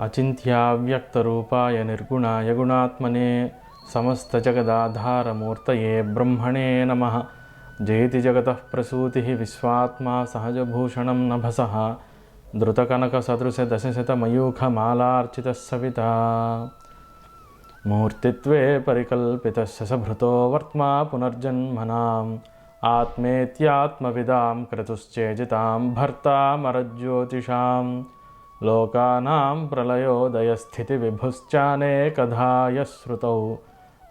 అచింత్యావ్యక్తరూపాయ నిర్గుణాయ గుణాత్మనే సమస్తజగదాధారమూర్తయే బ్రహ్మణే నమః. జయతి జగతః ప్రసూతిః విశ్వాత్మా సహజభూషణం నభసః. ధృతకనకసదృశదశశతమయూఖమాలార్చితः సవితా. మూర్తిత్వే పరికల్పితస్య సభృతో వర్త్మా పునర్జన్మనాం. ఆత్మేత్యాత్మవిదాం క్రతుశ్చేజితాం భర్తామరజ్యోతిషాం. లోకానాం ప్రళయోదయస్థితివిభుశ్చానేకధాయ శ్రుతౌ.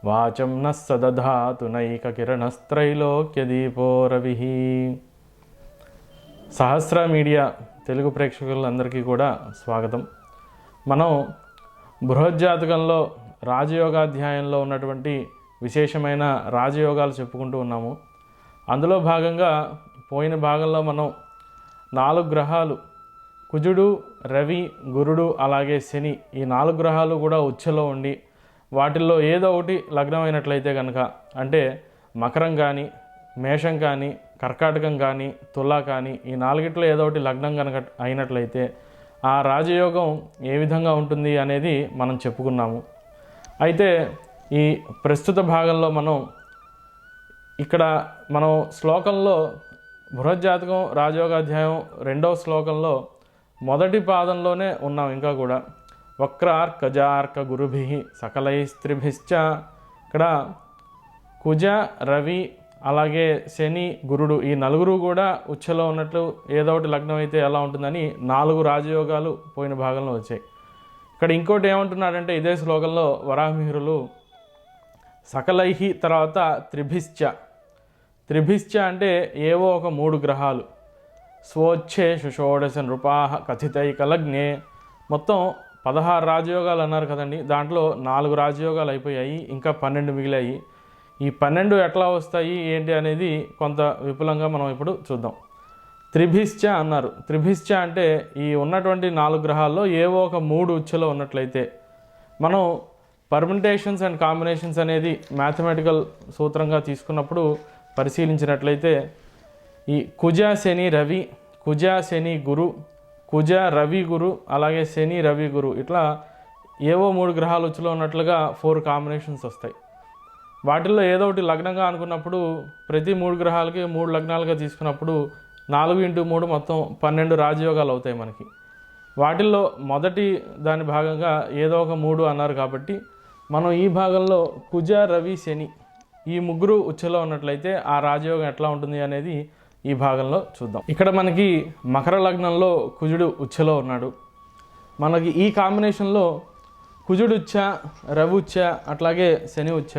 వాచం నః సదధాతు నైకకిరణస్త్రైలోక్యదీపో రవిః. సహస్ర మీడియా తెలుగు ప్రేక్షకులందరికీ కూడా స్వాగతం. మనం బృహజ్జాతకంలో రాజయోగాధ్యాయంలో ఉన్నటువంటి విశేషమైన రాజయోగాలు చెప్పుకుంటూ ఉన్నాము. అందులో భాగంగా పోయిన భాగంలో మనం 4 గ్రహాలు కుజుడు, రవి, గురుడు అలాగే శని ఈ 4 గ్రహాలు కూడా ఉచ్చలో ఉండి వాటిల్లో ఏదో ఒకటి లగ్నం అయినట్లయితే కనుక, అంటే మకరం కానీ, మేషం కానీ, కర్కాటకం కానీ, తులా కానీ ఈ 4ట్లో ఏదో ఒకటి లగ్నం కనుక అయినట్లయితే ఆ రాజయోగం ఏ విధంగా ఉంటుంది అనేది మనం చెప్పుకున్నాము. అయితే ఈ ప్రస్తుత భాగంలో ఇక్కడ మనం శ్లోకంలో బృహజ్జాతకం రాజయోగాధ్యాయం 2వ శ్లోకంలో మొదటి పాదంలోనే ఉన్నాం. ఇంకా కూడా వక్రార్కజార్క గురుభిః సకలైస్త్రిభిశ్చ. ఇక్కడ కుజ, రవి అలాగే శని, గురుడు ఈ 4 కూడా ఉచ్చలో ఉన్నట్లు ఏదో ఒకటి లగ్నం అయితే ఎలా ఉంటుందని 4 రాజయోగాలు పోయిన భాగంలో వచ్చాయి. ఇక్కడ ఇంకోటి ఏమంటున్నాడంటే ఇదే శ్లోకంలో వరాహమిహిరులు సకలైః తర్వాత త్రిభిశ్చ. త్రిభిశ్చ అంటే ఏవో ఒక 3 గ్రహాలు. స్వోచ్ఛేషు షోడశ నృపాః కథితైకలగ్నే. మొత్తం 16 రాజయోగాలు అన్నారు కదండి. దాంట్లో 4 రాజయోగాలు అయిపోయాయి, ఇంకా 12 మిగిలాయి. ఈ 12 ఎట్లా వస్తాయి ఏంటి అనేది కొంత విపులంగా మనం ఇప్పుడు చూద్దాం. త్రిభిశ్చ అన్నారు. త్రిభిశ్చ అంటే ఈ ఉన్నటువంటి 4 గ్రహాల్లో ఏవో ఒక 3 ఉచ్చలో ఉన్నట్లయితే మనం పర్ముటేషన్స్ అండ్ కాంబినేషన్స్ అనేది మ్యాథమెటికల్ సూత్రంగా తీసుకున్నప్పుడు పరిశీలించినట్లయితే ఈ కుజ శని రవి, కుజ శని గురు, కుజ రవి గురు అలాగే శని రవి గురు ఇట్లా ఏవో 3 గ్రహాలు ఉచ్చులో ఉన్నట్లుగా 4 కాంబినేషన్స్ వస్తాయి. వాటిల్లో ఏదో ఒకటి లగ్నంగా అనుకున్నప్పుడు ప్రతి 3 గ్రహాలకి 3 లగ్నాలుగా తీసుకున్నప్పుడు 4 × 3 మొత్తం 12 రాజయోగాలు అవుతాయి మనకి. వాటిల్లో మొదటి దాని భాగంగా ఏదో ఒక 3 అన్నారు కాబట్టి మనం ఈ భాగంలో కుజ రవి శని ఈ 3 ఉచ్చలో ఉన్నట్లయితే ఆ రాజయోగం ఎట్లా ఉంటుంది అనేది ఈ భాగంలో చూద్దాం. ఇక్కడ మనకి మకర లగ్నంలో కుజుడు ఉచ్చలో ఉన్నాడు. మనకి ఈ కాంబినేషన్లో కుజుడు ఉచ్చ, రవి ఉచ్చ అట్లాగే శని ఉచ్చ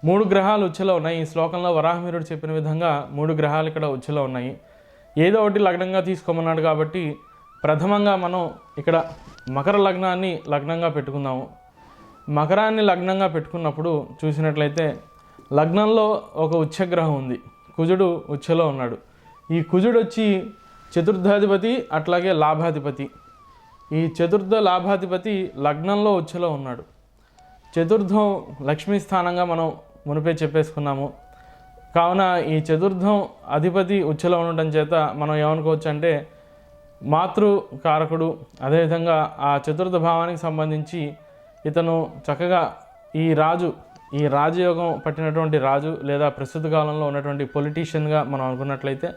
3 గ్రహాలు ఉచ్చలో ఉన్నాయి. ఈ శ్లోకంలో వరాహమిహిరుడు చెప్పిన విధంగా 3 గ్రహాలు ఇక్కడ ఉచ్చలో ఉన్నాయి. ఏదో ఒకటి లగ్నంగా తీసుకోమన్నాడు కాబట్టి ప్రథమంగా మనం ఇక్కడ మకర లగ్నాన్ని లగ్నంగా పెట్టుకుందాము. మకరాన్ని లగ్నంగా పెట్టుకున్నప్పుడు చూసినట్లయితే లగ్నంలో ఒక ఉచ్చగ్రహం ఉంది. కుజుడు ఉచ్చలో ఉన్నాడు. ఈ కుజుడు వచ్చి చతుర్థాధిపతి అట్లాగే లాభాధిపతి. ఈ చతుర్థ లాభాధిపతి లగ్నంలో ఉచ్చలో ఉన్నాడు. చతుర్థం లక్ష్మీ స్థానంగా మనం మునిపే చెప్పేసుకున్నాము. కావున ఈ చతుర్థం అధిపతి ఉచ్చలో ఉండటం చేత మనం ఏమనుకోవచ్చు అంటే మాతృకారకుడు. అదేవిధంగా ఆ చతుర్థ భావానికి సంబంధించి ఇతను చక్కగా ఈ రాజయోగం పట్టినటువంటి రాజు లేదా ప్రస్తుత కాలంలో ఉన్నటువంటి పొలిటీషియన్గా మనం అనుకున్నట్లయితే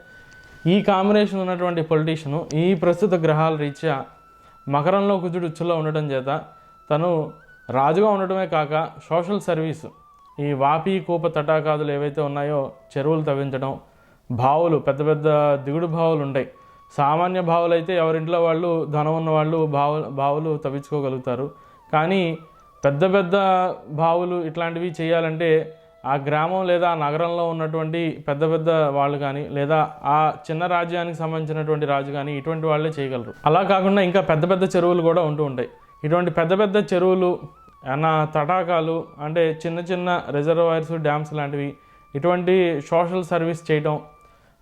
ఈ కాంబినేషన్ ఉన్నటువంటి పొలిటీషియను ఈ ప్రస్తుత గ్రహాల రీత్యా మకరంలో కుజుడు ఉచ్చులో ఉండటం చేత తను రాజుగా ఉండటమే కాక సోషల్ సర్వీసు ఈ వాపి కూప తటాకాదులు ఏవైతే ఉన్నాయో చెరువులు తవ్వించడం, బావులు పెద్ద పెద్ద దిగుడు బావులు ఉంటాయి. సామాన్య బావులు అయితే ఎవరింట్లో వాళ్ళు ధనం ఉన్న వాళ్ళు బావులు తవ్వించుకోగలుగుతారు. కానీ పెద్ద పెద్ద బావులు ఇట్లాంటివి చేయాలంటే ఆ గ్రామం లేదా ఆ నగరంలో ఉన్నటువంటి పెద్ద పెద్ద వాళ్ళు కానీ లేదా ఆ చిన్న రాజ్యానికి సంబంధించినటువంటి రాజు కానీ ఇటువంటి వాళ్ళే చేయగలరు. అలా కాకుండా ఇంకా పెద్ద పెద్ద చెరువులు కూడా ఉంటూ ఉంటాయి. ఇటువంటి పెద్ద పెద్ద చెరువులు తటాకాలు అంటే చిన్న చిన్న రిజర్వాయర్స్, డ్యామ్స్ లాంటివి ఇటువంటి సోషల్ సర్వీస్ చేయటం,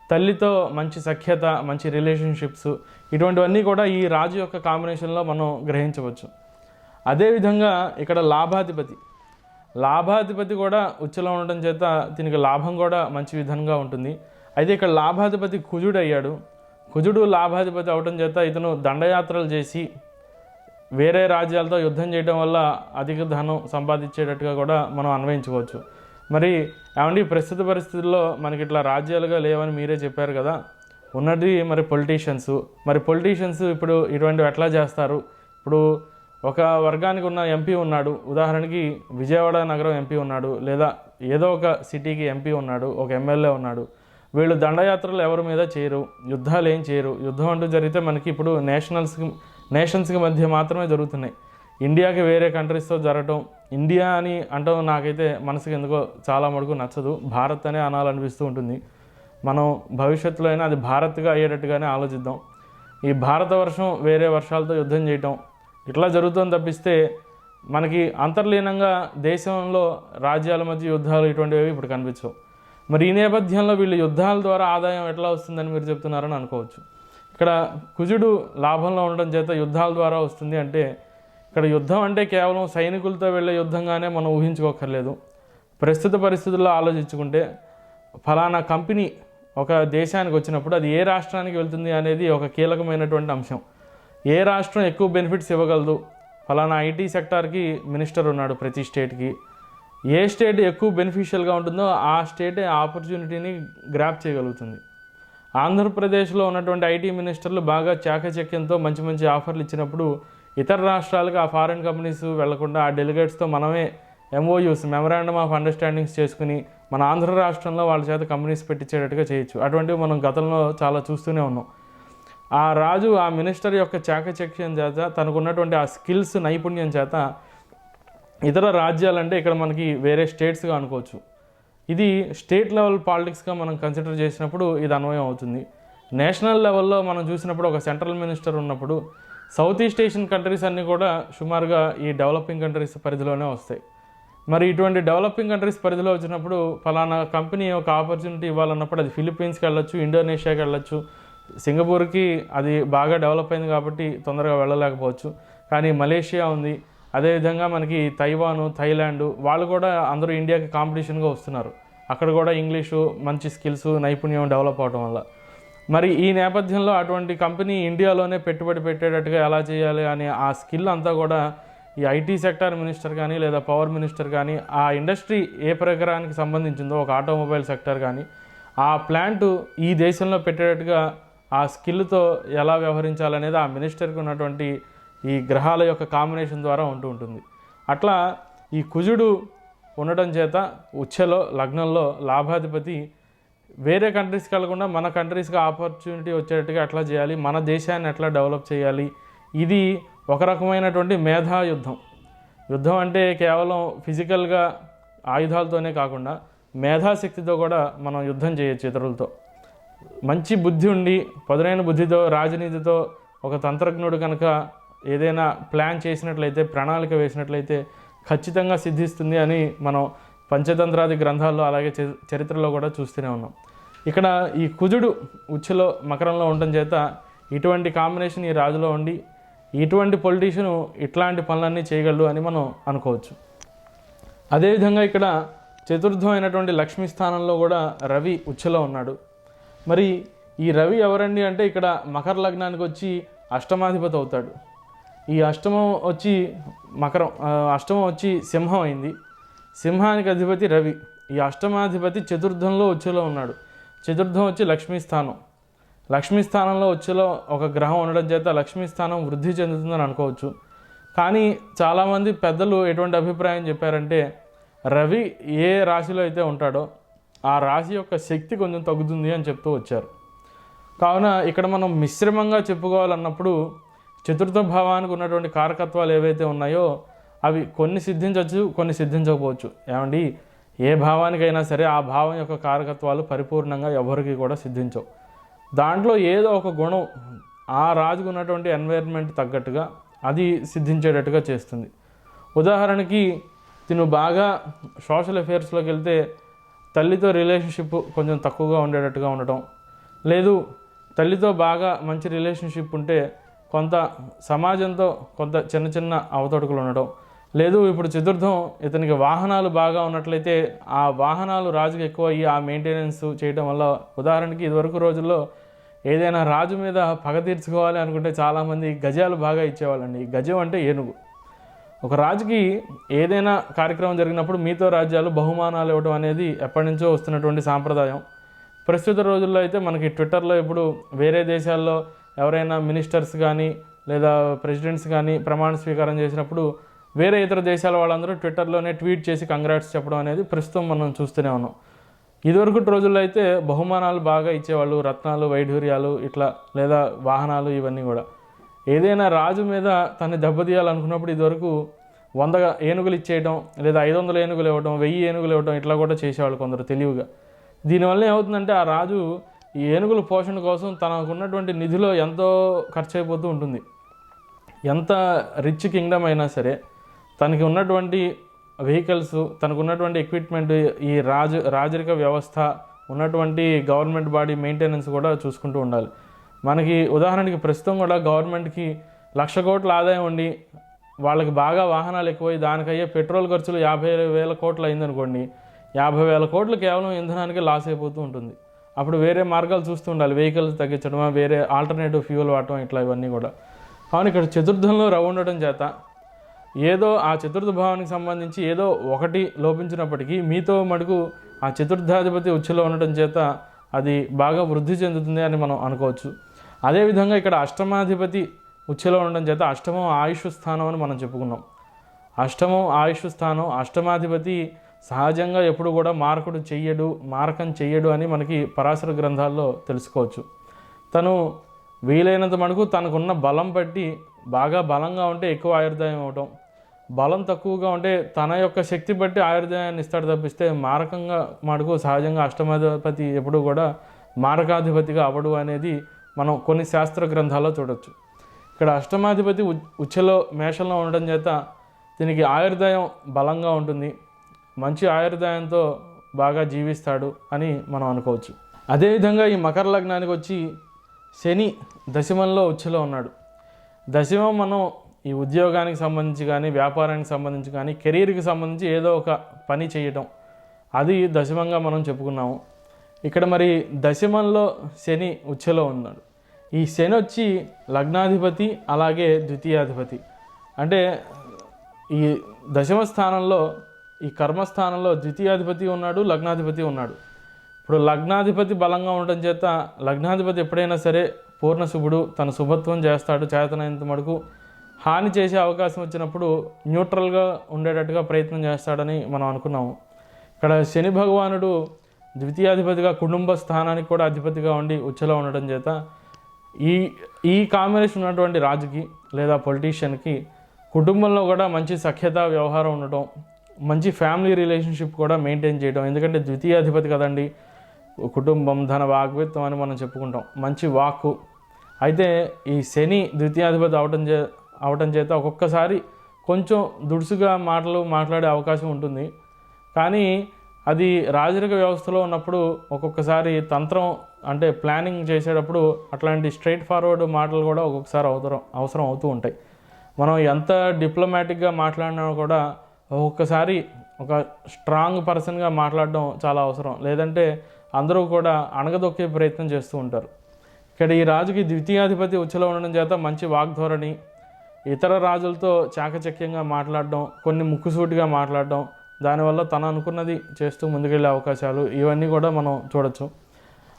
తల్లితో మంచి సఖ్యత, మంచి రిలేషన్షిప్స్ ఇటువంటివన్నీ కూడా ఈ రాజు యొక్క కాంబినేషన్లో మనం గ్రహించవచ్చు. అదేవిధంగా ఇక్కడ లాభాధిపతి కూడా ఉచ్చలో ఉండటం చేత దీనికి లాభం కూడా మంచి విధంగా ఉంటుంది. అయితే ఇక్కడ లాభాధిపతి కుజుడు అయ్యాడు. కుజుడు లాభాధిపతి అవడం చేత ఇతను దండయాత్రలు చేసి వేరే రాజ్యాలతో యుద్ధం చేయడం వల్ల అధిక ధనం సంపాదించేటట్టుగా కూడా మనం అన్వయించుకోవచ్చు. మరి ఏమండి ప్రస్తుత పరిస్థితుల్లో మనకి ఇట్లా రాజ్యాలుగా లేవని మీరే చెప్పారు కదా, ఉన్నది మరి పొలిటీషియన్స్ ఇప్పుడు ఇటువంటివి ఎట్లా చేస్తారు? ఇప్పుడు ఒక వర్గానికి ఉన్న ఎంపీ ఉన్నాడు, ఉదాహరణకి విజయవాడ నగరం ఎంపీ ఉన్నాడు, లేదా ఏదో ఒక సిటీకి ఎంపీ ఉన్నాడు, ఒక ఎమ్మెల్యే ఉన్నాడు. వీళ్ళు దండయాత్రలు ఎవరి మీద చేయరు, యుద్ధాలు ఏం చేయరు. యుద్ధం అంటూ జరిగితే మనకి ఇప్పుడు నేషన్స్కి మధ్య మాత్రమే జరుగుతున్నాయి. ఇండియాకి వేరే కంట్రీస్తో జరగటం, ఇండియా అని అంటాం నాకైతే మనసుకి ఎందుకో చాలా మటుకు నచ్చదు. భారత్ అనే అనాలనిపిస్తూ ఉంటుంది. మనం భవిష్యత్తులో అయినా అది భారత్గా అయ్యేటట్టుగానే ఆలోచిద్దాం. ఈ భారతవర్షం వేరే వర్షాలతో యుద్ధం చేయటం ఇట్లా జరుగుతుంది తప్పిస్తే మనకి అంతర్లీనంగా దేశంలో రాజ్యాల మధ్య యుద్ధాలు ఇటువంటివి ఇప్పుడు కనిపించవు. మరి ఈ నేపథ్యంలో వీళ్ళు యుద్ధాల ద్వారా ఆదాయం ఎట్లా వస్తుందని మీరు చెప్తున్నారని అనుకోవచ్చు. ఇక్కడ కుజుడు లాభంలో ఉండడం చేత యుద్ధాల ద్వారా వస్తుంది అంటే, ఇక్కడ యుద్ధం అంటే కేవలం సైనికులతో వెళ్ళే యుద్ధంగానే మనం ఊహించుకోకర్లేదు. ప్రస్తుత పరిస్థితుల్లో ఆలోచించుకుంటే ఫలానా కంపెనీ ఒక దేశానికి వచ్చినప్పుడు అది ఏ రాష్ట్రానికి వెళ్తుంది అనేది ఒక కీలకమైనటువంటి అంశం. ఏ రాష్ట్రం ఎక్కువ బెనిఫిట్స్ ఇవ్వగలదు? ఫలానా ఐటీ సెక్టార్కి మినిస్టర్ ఉన్నాడు ప్రతి స్టేట్కి. ఏ స్టేట్ ఎక్కువ బెనిఫిషియల్గా ఉంటుందో ఆ స్టేటే ఆపర్చునిటీని గ్రాప్ చేయగలుగుతుంది. ఆంధ్రప్రదేశ్లో ఉన్నటువంటి ఐటీ మినిస్టర్లు బాగా చాకచక్యంతో మంచి మంచి ఆఫర్లు ఇచ్చినప్పుడు ఇతర రాష్ట్రాలకు ఆ ఫారిన్ కంపెనీస్ వెళ్లకుండా ఆ డెలిగేట్స్తో మనమే MOUs మెమరాండమ్ ఆఫ్ అండర్స్టాండింగ్స్ చేసుకుని మన ఆంధ్ర రాష్ట్రంలో వాళ్ళ చేత కంపెనీస్ పెట్టించేటట్టుగా చేయొచ్చు. అటువంటివి మనం గతంలో చాలా చూస్తూనే ఉన్నాం. ఆ రాజు ఆ మినిస్టర్ యొక్క చాకచక్యం చేత, తనకున్నటువంటి ఆ స్కిల్స్ నైపుణ్యం చేత ఇతర రాజ్యాలంటే ఇక్కడ మనకి వేరే స్టేట్స్గా అనుకోవచ్చు. ఇది స్టేట్ లెవెల్ పాలిటిక్స్గా మనం కన్సిడర్ చేసినప్పుడు ఇది అన్వయం అవుతుంది. నేషనల్ లెవెల్లో మనం చూసినప్పుడు ఒక సెంట్రల్ మినిస్టర్ ఉన్నప్పుడు సౌత్ ఈస్ట్ ఏషియన్ కంట్రీస్ అన్నీ కూడా సుమారుగా ఈ డెవలపింగ్ కంట్రీస్ పరిధిలోనే వస్తాయి. మరి ఇటువంటి డెవలపింగ్ కంట్రీస్ పరిధిలో వచ్చినప్పుడు ఫలానా కంపెనీ ఒక ఆపర్చునిటీ ఇవ్వాలన్నప్పుడు అది ఫిలిప్పీన్స్కి వెళ్ళొచ్చు, ఇండోనేషియాకి వెళ్ళొచ్చు, సింగపూర్కి అది బాగా డెవలప్ అయింది కాబట్టి తొందరగా వెళ్ళలేకపోవచ్చు. కానీ మలేషియా ఉంది, అదేవిధంగా మనకి తైవాను, థైలాండ్ వాళ్ళు కూడా అందరూ ఇండియాకి కాంపిటీషన్గా వస్తున్నారు. అక్కడ కూడా ఇంగ్లీషు మంచి స్కిల్స్ నైపుణ్యం డెవలప్ అవడం వల్ల మరి ఈ నేపథ్యంలో అటువంటి కంపెనీ ఇండియాలోనే పెట్టుబడి పెట్టేటట్టుగా ఎలా చేయాలి అనే ఆ స్కిల్ అంతా కూడా ఈ ఐటీ సెక్టార్ మినిస్టర్ కానీ లేదా పవర్ మినిస్టర్ కానీ ఆ ఇండస్ట్రీ ఏ ప్రకారానికి సంబంధించిందో ఒక ఆటోమొబైల్ సెక్టర్ కానీ ఆ ప్లాంట్ ఈ దేశంలో పెట్టేటట్టుగా ఆ స్కిల్తో ఎలా వ్యవహరించాలనేది ఆ మినిస్టర్కి ఉన్నటువంటి ఈ గ్రహాల యొక్క కాంబినేషన్ ద్వారా ఉంటుంది. అట్లా ఈ కుజుడు ఉండటం చేత ఉచ్చలో లగ్నంలో లాభాధిపతి వేరే కంట్రీస్కి వెళ్లకుండా మన కంట్రీస్కి ఆపర్చునిటీ వచ్చేటట్టుగా ఎట్లా చేయాలి, మన దేశాన్ని ఎట్లా డెవలప్ చేయాలి, ఇది ఒక రకమైనటువంటి మేధా యుద్ధం. యుద్ధం అంటే కేవలం ఫిజికల్గా ఆయుధాలతోనే కాకుండా మేధాశక్తితో కూడా మనం యుద్ధం చేయొచ్చు ఇతరులతో. మంచి బుద్ధి ఉండి పదునైన బుద్ధితో రాజనీతితో ఒక తంత్రజ్ఞుడు కనుక ఏదైనా ప్లాన్ చేసినట్లయితే, ప్రణాళిక వేసినట్లయితే ఖచ్చితంగా సిద్ధిస్తుంది అని మనం పంచతంత్రాది గ్రంథాల్లో అలాగే చరిత్రలో కూడా చూస్తూనే ఉన్నాం. ఇక్కడ ఈ కుజుడు ఉచ్చులో మకరంలో ఉండటం చేత ఇటువంటి కాంబినేషన్ ఈ రాజులో ఉండి ఇటువంటి పొలిటీషియను ఇట్లాంటి పనులన్నీ చేయగలడు అని మనం అనుకోవచ్చు. అదేవిధంగా ఇక్కడ చతుర్థం అయినటువంటి లక్ష్మీ స్థానంలో కూడా రవి ఉచ్చులో ఉన్నాడు. మరి ఈ రవి ఎవరండి అంటే ఇక్కడ మకర లగ్నానికి వచ్చి అష్టమాధిపతి అవుతాడు. ఈ అష్టమం వచ్చి అష్టమం వచ్చి సింహం అయింది. సింహానికి అధిపతి రవి. ఈ అష్టమాధిపతి చతుర్థంలో ఉచ్చులో ఉన్నాడు. చతుర్థం వచ్చి లక్ష్మీస్థానం. లక్ష్మీస్థానంలో ఉచ్చులో ఒక గ్రహం ఉండడం చేత లక్ష్మీస్థానం వృద్ధి చెందుతుందని అనుకోవచ్చు. కానీ చాలామంది పెద్దలు ఎటువంటి అభిప్రాయం చెప్పారంటే రవి ఏ రాశిలో అయితే ఉంటాడో ఆ రాశి యొక్క శక్తి కొంచెం తగ్గుతుంది అని చెప్తూ వచ్చారు. కావున ఇక్కడ మనం మిశ్రమంగా చెప్పుకోవాలన్నప్పుడు చతుర్థ భావానికి ఉన్నటువంటి కారకత్వాలు ఏవైతే ఉన్నాయో అవి కొన్ని సిద్ధించవచ్చు, కొన్ని సిద్ధించకపోవచ్చు. ఏమండి, ఏ భావానికైనా సరే ఆ భావం యొక్క కారకత్వాలు పరిపూర్ణంగా ఎవరికి కూడా సిద్ధించవు. దాంట్లో ఏదో ఒక గుణం ఆ రాజుకు ఉన్నటువంటి ఎన్వైర్న్మెంట్ తగ్గట్టుగా అది సిద్ధించేటట్టుగా చేస్తుంది. ఉదాహరణకి తిను బాగా సోషల్ అఫేర్స్లోకి వెళ్తే తల్లితో రిలేషన్షిప్ కొంచెం తక్కువగా ఉండేటట్టుగా ఉండటం, లేదు తల్లితో బాగా మంచి రిలేషన్షిప్ ఉంటే కొంత సమాజంతో కొంత చిన్న చిన్న అవతడుకులు ఉండటం, లేదు ఇప్పుడు చతుర్థం ఇతనికి వాహనాలు బాగా ఉన్నట్లయితే ఆ వాహనాలు రాజుకి ఎక్కువ అయ్యి ఆ మెయింటెనెన్స్ చేయడం వల్ల, ఉదాహరణకి ఇదివరకు రోజుల్లో ఏదైనా రాజు మీద పగ తీర్చుకోవాలి అనుకుంటే చాలామంది గజాలు బాగా ఇచ్చేవాళ్ళండి. గజం అంటే ఏనుగు. ఒక రాజుకి ఏదైనా కార్యక్రమం జరిగినప్పుడు మిగతా రాజ్యాలు బహుమానాలు ఇవ్వడం అనేది ఎప్పటి నుంచో వస్తున్నటువంటి సాంప్రదాయం. ప్రస్తుత రోజుల్లో అయితే మనకి ట్విట్టర్లో ఇప్పుడు వేరే దేశాల్లో ఎవరైనా మినిస్టర్స్ కానీ లేదా ప్రెసిడెంట్స్ కానీ ప్రమాణ స్వీకారం చేసినప్పుడు వేరే ఇతర దేశాల వాళ్ళందరూ ట్విట్టర్లోనే ట్వీట్ చేసి కంగ్రాట్స్ చెప్పడం అనేది ప్రస్తుతం మనం చూస్తూనే ఉన్నాం. ఇదివరకు రోజుల్లో అయితే బహుమానాలు బాగా ఇచ్చేవాళ్ళు, రత్నాలు, వైఢూర్యాలు ఇట్లా, లేదా వాహనాలు, ఇవన్నీ కూడా. ఏదైనా రాజు మీద తను దెబ్బతీయాలనుకున్నప్పుడు ఇదివరకు 100 ఏనుగులు ఇచ్చేయడం, లేదా 500 ఏనుగులు ఇవ్వడం, 1000 ఏనుగులు ఇవ్వడం, ఇట్లా కూడా చేసేవాళ్ళు కొందరు తెలివిగా. దీనివల్ల ఏమవుతుందంటే ఆ రాజు ఈ ఏనుగుల పోషణ కోసం తనకున్నటువంటి నిధిలో ఎంతో ఖర్చు అయిపోతూ ఉంటుంది. ఎంత రిచ్ కింగ్డమ్ అయినా సరే తనకి ఉన్నటువంటి వెహికల్స్, తనకు ఉన్నటువంటి ఎక్విప్మెంట్, ఈ రాజరిక వ్యవస్థ, ఉన్నటువంటి గవర్నమెంట్ బాడీ మెయింటెనెన్స్ కూడా చూసుకుంటూ ఉండాలి. మనకి ఉదాహరణకి ప్రస్తుతం కూడా గవర్నమెంట్కి 1,00,000 కోట్ల ఆదాయం ఉండి వాళ్ళకి బాగా వాహనాలు ఎక్కువై దానికయ్యే పెట్రోల్ ఖర్చులు 50,000 కోట్లు అయిందనుకోండి, 50,000 కోట్లు కేవలం ఇంధనానికి లాస్ అయిపోతూ ఉంటుంది. అప్పుడు వేరే మార్గాలు చూస్తూ ఉండాలి, వెహికల్స్ తగ్గించడం, వేరే ఆల్టర్నేటివ్ ఫ్యూయల్ వాడటం, ఇట్లా ఇవన్నీ కూడా. కానీ ఇక్కడ చతుర్థంలో రవి ఉండడం చేత ఏదో ఆ చతుర్థ భావానికి సంబంధించి ఏదో ఒకటి లోపించినప్పటికీ మీతో మటుకు ఆ చతుర్థాధిపతి ఉచ్చులో ఉండటం చేత అది బాగా వృద్ధి చెందుతుంది అని మనం అనుకోవచ్చు. అదేవిధంగా ఇక్కడ అష్టమాధిపతి ఉచ్చులో ఉండడం చేత అష్టమం ఆయుష్ స్థానం అని మనం చెప్పుకున్నాం. అష్టమం ఆయుష్ స్థానం, అష్టమాధిపతి సహజంగా ఎప్పుడు కూడా మారకం చెయ్యడు అని మనకి పరాశర గ్రంథాల్లో తెలుసుకోవచ్చు. తను వీలైనంత మటుకు తనకున్న బలం బట్టి బాగా బలంగా ఉంటే ఎక్కువ ఆయుర్దాయం ఇవ్వటం, బలం తక్కువగా ఉంటే తన యొక్క శక్తి బట్టి ఆయుర్దాయాన్ని ఇస్తాడు తప్పిస్తే మారకంగా మటుకు సహజంగా అష్టమాధిపతి ఎప్పుడు కూడా మారకాధిపతిగా అవడు అనేది మనం కొన్ని శాస్త్ర గ్రంథాల్లో చూడవచ్చు. ఇక్కడ అష్టమాధిపతి ఉచ్ఛలో మేషంలో ఉండడం చేత దీనికి ఆయుర్దాయం బలంగా ఉంటుంది, మంచి ఆయుర్దాయంతో బాగా జీవిస్తాడు అని మనం అనుకోవచ్చు. అదేవిధంగా ఈ మకర లగ్నానికి వచ్చి శని దశమంలో ఉచ్ఛలో ఉన్నాడు. దశమం మనం ఈ ఉద్యోగానికి సంబంధించి కానీ, వ్యాపారానికి సంబంధించి కానీ, కెరీర్కి సంబంధించి ఏదో ఒక పని చేయటం, అది దశమంగా మనం చెప్పుకున్నాము. ఇక్కడ మరి దశమంలో శని ఉచ్ఛలో ఉన్నాడు. ఈ శని వచ్చి లగ్నాధిపతి అలాగే ద్వితీయాధిపతి. అంటే ఈ దశమ స్థానంలో, ఈ కర్మస్థానంలో ద్వితీయాధిపతి ఉన్నాడు, లగ్నాధిపతి ఉన్నాడు. ఇప్పుడు లగ్నాధిపతి బలంగా ఉండటం చేత లగ్నాధిపతి ఎప్పుడైనా సరే పూర్ణ శుభుడు, తన శుభత్వం చేస్తాడు, చేతనైనంత మటుకు హాని చేసే అవకాశం వచ్చినప్పుడు న్యూట్రల్గా ఉండేటట్టుగా ప్రయత్నం చేస్తాడని మనం అనుకున్నాము. ఇక్కడ శని భగవానుడు ద్వితీయాధిపతిగా కుటుంబ స్థానానికి కూడా అధిపతిగా ఉండి ఉచ్ఛలో ఉండటం చేత ఈ కాంబినేషన్ ఉన్నటువంటి రాజుకి లేదా పొలిటీషియన్కి కుటుంబంలో కూడా మంచి సఖ్యత వ్యవహారం ఉండటం, మంచి ఫ్యామిలీ రిలేషన్షిప్ కూడా మెయింటైన్ చేయడం. ఎందుకంటే ద్వితీయాధిపతి కదండి, కుటుంబం, ధన, వాగ్విత్వం అని మనం చెప్పుకుంటాం, మంచి వాక్కు. అయితే ఈ శని ద్వితీయాధిపతి అవటం చేత ఒక్కొక్కసారి కొంచెం దుడుసుగా మాట్లాడే అవకాశం ఉంటుంది. కానీ అది రాజరిక వ్యవస్థలో ఉన్నప్పుడు ఒక్కొక్కసారి తంత్రం అంటే ప్లానింగ్ చేసేటప్పుడు అట్లాంటి స్ట్రైట్ ఫార్వర్డ్ మాటలు కూడా ఒక్కొక్కసారి అవసరం అవుతూ ఉంటాయి. మనం ఎంత డిప్లొమాటిక్గా మాట్లాడినా కూడా ఒక్కొక్కసారి ఒక స్ట్రాంగ్ పర్సన్గా మాట్లాడడం చాలా అవసరం. లేదంటే అందరూ కూడా అణగదొక్కే ప్రయత్నం చేస్తూ ఉంటారు. ఇక్కడ ఈ రాజుకి ద్వితీయాధిపతి ఉచ్ఛలో ఉండడం చేత మంచి వాగ్ధోరణి, ఇతర రాజులతో చాకచక్యంగా మాట్లాడడం, కొన్ని ముక్కుసూటిగా మాట్లాడడం, దానివల్ల తను అనుకున్నది చేస్తూ ముందుకెళ్ళే అవకాశాలు, ఇవన్నీ కూడా మనం చూడొచ్చు.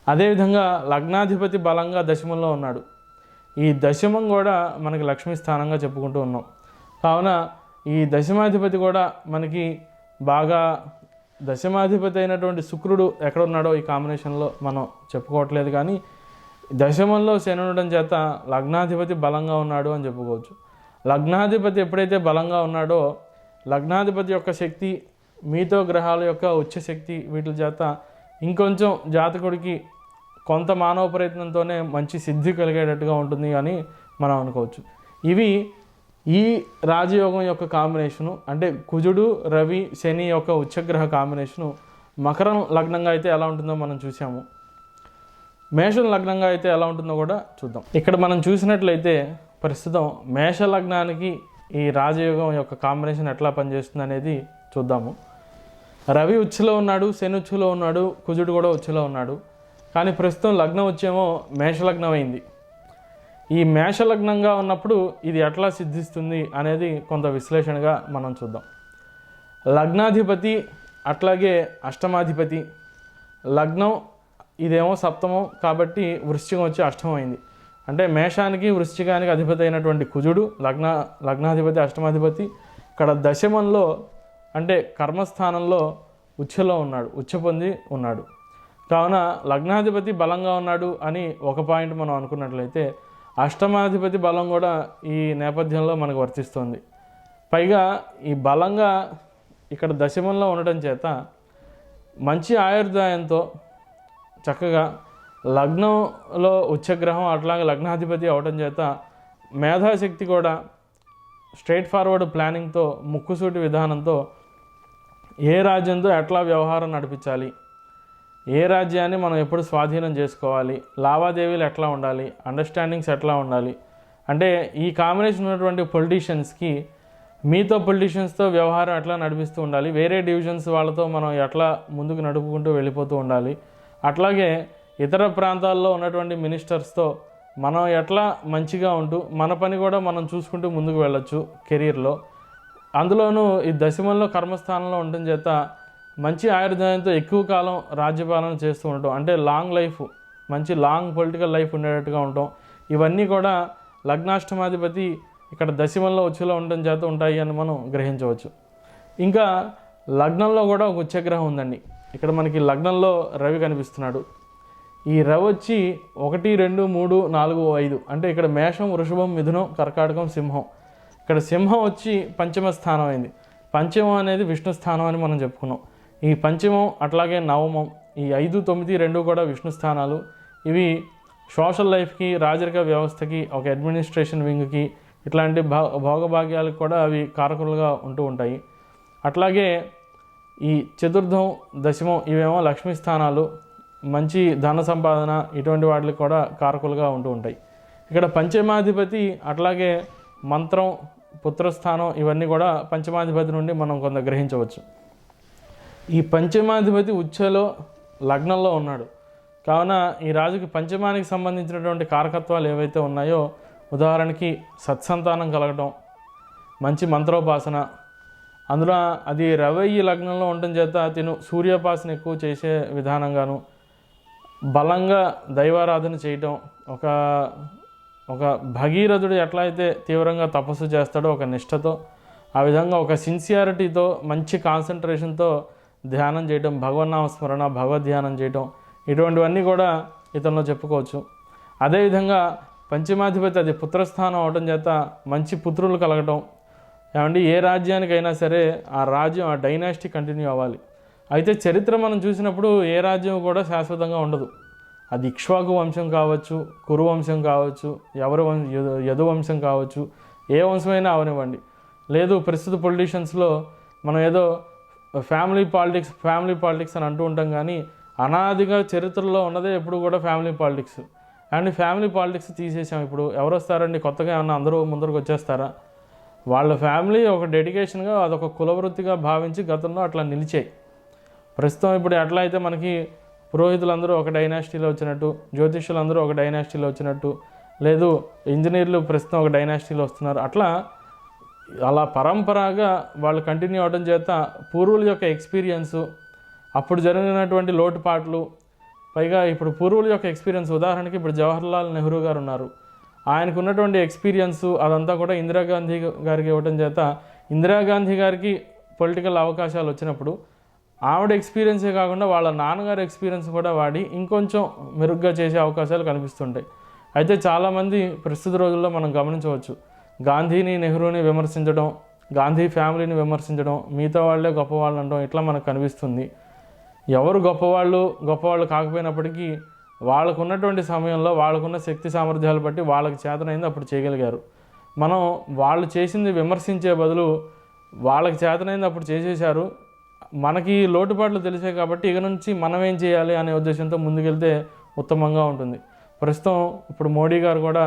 అదేవిధంగా లగ్నాధిపతి బలంగా దశమంలో ఉన్నాడు. ఈ దశమం కూడా మనకి లక్ష్మీ స్థానంగా చెప్పుకుంటూ ఉన్నాం. కావున ఈ దశమాధిపతి కూడా మనకి బాగా, దశమాధిపతి అయినటువంటి శుక్రుడు ఎక్కడున్నాడో ఈ కాంబినేషన్లో మనం చెప్పుకోవట్లేదు, కానీ దశమంలో శని ఉండడం చేత లగ్నాధిపతి బలంగా ఉన్నాడు అని చెప్పుకోవచ్చు. లగ్నాధిపతి ఎప్పుడైతే బలంగా ఉన్నాడో లగ్నాధిపతి యొక్క శక్తి, మిగతా గ్రహాల యొక్క ఉచ్చ శక్తి, వీటి చేత ఇంకొంచెం జాతకుడికి కొంత మానవ ప్రయత్నంతోనే మంచి సిద్ధి కలిగేటట్టుగా ఉంటుంది అని మనం అనుకోవచ్చు. ఇవి ఈ రాజయోగం యొక్క కాంబినేషను, అంటే కుజుడు, రవి, శని యొక్క ఉచ్చగ్రహ కాంబినేషను మకరం లగ్నంగా అయితే ఎలా ఉంటుందో మనం చూసాము. మేషం లగ్నంగా అయితే ఎలా ఉంటుందో కూడా చూద్దాం. ఇక్కడ మనం చూసినట్లయితే ప్రస్తుతం మేష లగ్నానికి ఈ రాజయోగం యొక్క కాంబినేషన్ ఎట్లా పనిచేస్తుంది అనేది చూద్దాము. రవి ఉచ్చులో ఉన్నాడు, శని ఉచ్చులో ఉన్నాడు, కుజుడు కూడా ఉచ్చులో ఉన్నాడు. కానీ ప్రస్తుతం లగ్నం వచ్చేమో మేషలగ్నం అయింది. ఈ మేషలగ్నంగా ఉన్నప్పుడు ఇది ఎట్లా సిద్ధిస్తుంది అనేది కొంత విశ్లేషణగా మనం చూద్దాం. లగ్నాధిపతి అట్లాగే అష్టమాధిపతి, లగ్నం ఇదేమో సప్తమం కాబట్టి వృశ్చికం వచ్చి అష్టమం అయింది. అంటే మేషానికి వృశ్చికానికి అధిపతి అయినటువంటి కుజుడు లగ్నాధిపతి అష్టమాధిపతి ఇక్కడ దశమంలో అంటే కర్మస్థానంలో ఉచ్చలో ఉన్నాడు, ఉచ్చ పొంది ఉన్నాడు. కావున లగ్నాధిపతి బలంగా ఉన్నాడు అని ఒక పాయింట్ మనం అనుకున్నట్లయితే అష్టమాధిపతి బలం కూడా ఈ నేపథ్యంలో మనకు వర్తిస్తుంది. పైగా ఈ బలంగా ఇక్కడ దశమంలో ఉండటం చేత మంచి ఆయుర్దాయంతో చక్కగా లగ్నంలో ఉచ్చగ్రహం అట్లాగే లగ్నాధిపతి అవడం చేత మేధాశక్తి కూడా స్ట్రైట్ ఫార్వర్డ్ ప్లానింగ్తో ముక్కుసూటి విధానంతో ఏ రాజ్యంతో ఎట్లా వ్యవహారం నడిపించాలి, ఏ రాజ్యాన్ని మనం ఎప్పుడు స్వాధీనం చేసుకోవాలి, లావాదేవీలు ఎట్లా ఉండాలి, అండర్స్టాండింగ్స్ ఎట్లా ఉండాలి, అంటే ఈ కాంబినేషన్ ఉన్నటువంటి పొలిటీషియన్స్కి మీతో పొలిటీషియన్స్తో వ్యవహారం ఎట్లా నడిపిస్తూ ఉండాలి, వేరే డివిజన్స్ వాళ్ళతో మనం ఎట్లా ముందుకు నడుపుకుంటూ వెళ్ళిపోతూ ఉండాలి, అట్లాగే ఇతర ప్రాంతాల్లో ఉన్నటువంటి మినిస్టర్స్తో మనం ఎట్లా మంచిగా ఉంటూ మన పని కూడా మనం చూసుకుంటూ ముందుకు వెళ్ళొచ్చు కెరీర్లో. అందులోనూ ఈ దశమంలో కర్మస్థానంలో ఉండటం చేత మంచి ఆయుర్దాయంతో ఎక్కువ కాలం రాజ్యపాలన చేస్తూ ఉండటం, అంటే లాంగ్ లైఫ్, మంచి లాంగ్ పొలిటికల్ లైఫ్ ఉండేటట్టుగా ఉండటం, ఇవన్నీ కూడా లగ్నాష్టమాధిపతి ఇక్కడ దశమంలో ఉచ్చలో ఉండటం చేత ఉంటాయి అని మనం గ్రహించవచ్చు. ఇంకా లగ్నంలో కూడా ఒక ఉచ్చగ్రహం ఉందండి. ఇక్కడ మనకి లగ్నంలో రవి కనిపిస్తున్నాడు. ఈ రవి వచ్చి 1, 2, 3, 4, 5 అంటే ఇక్కడ మేషం, వృషభం, మిథునం, కర్కాటకం, సింహం. ఇక్కడ సింహం వచ్చి పంచమ స్థానం అయింది. పంచమం అనేది విష్ణు స్థానం అని మనం చెప్పుకున్నాం. ఈ పంచమం అట్లాగే నవమం ఈ 5, 9, 2 కూడా విష్ణు స్థానాలు. ఇవి సోషల్ లైఫ్కి, రాజరిక వ్యవస్థకి, ఒక అడ్మినిస్ట్రేషన్ వింగ్కి, ఇట్లాంటి భోగభాగ్యాలకు కూడా అవి కారకులుగా ఉంటూ ఉంటాయి. అట్లాగే ఈ చతుర్థం, దశమం ఇవేమో లక్ష్మీ స్థానాలు, మంచి ధన సంపాదన ఇటువంటి వాటికి కూడా కారకులుగా ఉంటూ ఉంటాయి. ఇక్కడ పంచమాధిపతి అట్లాగే మంత్రం, పుత్రస్థానం ఇవన్నీ కూడా పంచమాధిపతి నుండి మనం కొంత గ్రహించవచ్చు. ఈ పంచమాధిపతి ఉచ్చలో లగ్నంలో ఉన్నాడు. కావున ఈ రాజుకి పంచమానికి సంబంధించినటువంటి కారకత్వాలు ఏవైతే ఉన్నాయో, ఉదాహరణకి సత్సంతానం కలగటం, మంచి మంత్రోపాసన, అందులో అది రవి లగ్నంలో ఉండటం చేత తిను సూర్యోపాసన ఎక్కువ చేసే విధానంగాను, బలంగా దైవారాధన చేయటం, ఒక భగీరథుడు ఎట్లా అయితే తీవ్రంగా తపస్సు చేస్తాడో ఒక నిష్టతో, ఆ విధంగా ఒక సిన్సియారిటీతో మంచి కాన్సన్ట్రేషన్తో ధ్యానం చేయటం, భగవన్నామస్మరణ, భగవద్ధ్యానం చేయటం, ఇటువంటివన్నీ కూడా ఇతనిలో చెప్పుకోవచ్చు. అదేవిధంగా పంచమాధిపతి అది పుత్రస్థానం అవడం చేత మంచి పుత్రులు కలగటం. ఏమండి, ఏ రాజ్యానికైనా సరే ఆ రాజ్యం, ఆ డైనాసిటీ కంటిన్యూ అవ్వాలి. అయితే చరిత్ర మనం చూసినప్పుడు ఏ రాజ్యం కూడా శాశ్వతంగా ఉండదు. అది ఇక్ష్వాకు వంశం కావచ్చు, కురు వంశం కావచ్చు, యదు వంశం కావచ్చు, ఏ వంశమైనా అవనివ్వండి. లేదు ప్రస్తుత పొలిటీషియన్స్లో మనం ఏదో ఫ్యామిలీ పాలిటిక్స్ అని అంటూ ఉంటాం, కానీ అనాదిగా చరిత్రలో ఉన్నదే ఎప్పుడు కూడా family politics. And family politics తీసేసాం. ఇప్పుడు ఎవరు వస్తారండి కొత్తగా? ఏమన్నా అందరూ ముందరకు వచ్చేస్తారా? వాళ్ళ ఫ్యామిలీ ఒక డెడికేషన్గా అదొక కులవృత్తిగా భావించి గతంలో అట్లా నిలిచాయి. ప్రస్తుతం ఇప్పుడు ఎట్లా అయితే మనకి పురోహితులందరూ ఒక డైనాసిటీలో వచ్చినట్టు, జ్యోతిష్యులందరూ ఒక డైనాసిటీలో వచ్చినట్టు, లేదు ఇంజనీర్లు ప్రస్తుతం ఒక డైనాసిటీలో వస్తున్నారు, అలా పరంపరగా వాళ్ళు కంటిన్యూ అవడం చేత పూర్వుల యొక్క ఎక్స్పీరియన్సు, అప్పుడు జరిగినటువంటి లోటుపాట్లు, పైగా ఇప్పుడు పూర్వుల యొక్క ఎక్స్పీరియన్స్, ఉదాహరణకి ఇప్పుడు జవహర్లాల్ నెహ్రూ గారు ఉన్నారు, ఆయనకు ఉన్నటువంటి ఎక్స్పీరియన్సు అదంతా కూడా ఇందిరాగాంధీ గారికి ఇవ్వడం చేత ఇందిరాగాంధీ గారికి పొలిటికల్ అవకాశాలు వచ్చినప్పుడు ఆవిడ ఎక్స్పీరియన్సే కాకుండా వాళ్ళ నాన్నగారి ఎక్స్పీరియన్స్ కూడా వాడి ఇంకొంచెం మెరుగ్గా చేసే అవకాశాలు కనిపిస్తుంటాయి. అయితే చాలామంది ప్రస్తుత రోజుల్లో మనం గమనించవచ్చు, గాంధీని, నెహ్రూని విమర్శించడం, గాంధీ ఫ్యామిలీని విమర్శించడం, మిగతా వాళ్ళే గొప్పవాళ్ళు అనడం, ఇట్లా మనకు కనిపిస్తుంది. ఎవరు గొప్పవాళ్ళు కాకపోయినప్పటికీ వాళ్ళకు ఉన్నటువంటి సమయంలో వాళ్ళకున్న శక్తి సామర్థ్యాలు బట్టి వాళ్ళకి చేతనైంది అప్పుడు చేయగలిగారు. మనం వాళ్ళు చేసింది విమర్శించే బదులు వాళ్ళకి చేతనైంది అప్పుడు చేసేశారు, మనకి లోటుపాట్లు తెలిసే కాబట్టి ఇక నుంచి మనం ఏం చేయాలి అనే ఉద్దేశంతో ముందుకెళ్తే ఉత్తమంగా ఉంటుంది. ప్రస్తుతం ఇప్పుడు మోడీ గారు కూడా